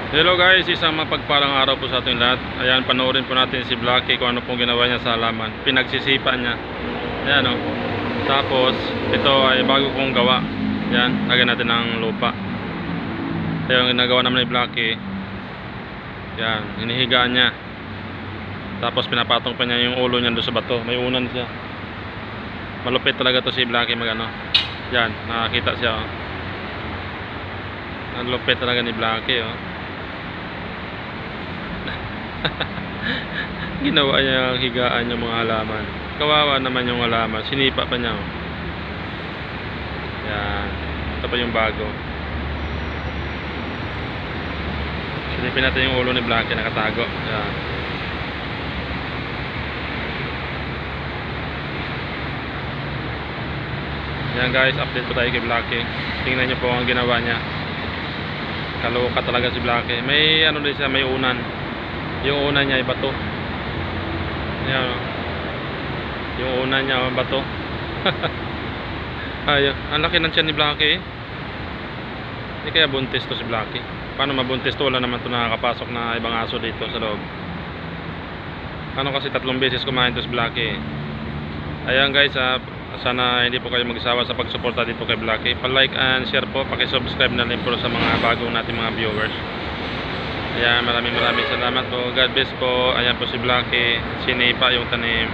Hello guys, isang mapagpalang araw po sa ating lahat. Ayan, panoorin po natin si Blacky kung ano pong ginawa niya sa halaman. Pinagsisipa niya. Ayan o. Tapos, ito ay bago kong gawa. Ayan, lagyan natin ng lupa. Ayan, yung ginagawa naman ni Blacky. Ayan, hinihigaan niya. Tapos pinapatong pa niya yung ulo niya doon sa bato. May unan siya. Malupit talaga to si Blacky magano. Ayan, nakakita siya o. Ang lupit talaga ni Blacky o. Ginawa niya ang higaan yung mga halaman. Kawawa naman yung halaman. Sinipa pa niya. Yan. Ito pa yung bago. Silipin natin yung ulo ni Blacky. Nakatago. Yan. Yan guys. Update po tayo kay Blacky. Tingnan niyo po ang ginawa niya. Kaloka talaga si Blacky. May ano din siya. May unan. Yung unan niya ay bato. Ayan o. Yung unan niya ay bato. Ayan. Ang laki ng tiyan ni Blacky. Hindi kaya buntis to si Blacky. Paano mabuntis to? Wala naman to nakakapasok na ibang aso dito sa loob. Ano kasi 3 beses kumain to si Blacky. Ayan guys, sana hindi po kayo magsawa sa pagsuporta dito kay Blacky. Pa-like and share po. Paki-subscribe na rin po sa mga bagong nating mga viewers. Ayan, maraming salamat po. God bless po. Ayan po si Blacky. Sinipa yung tanim.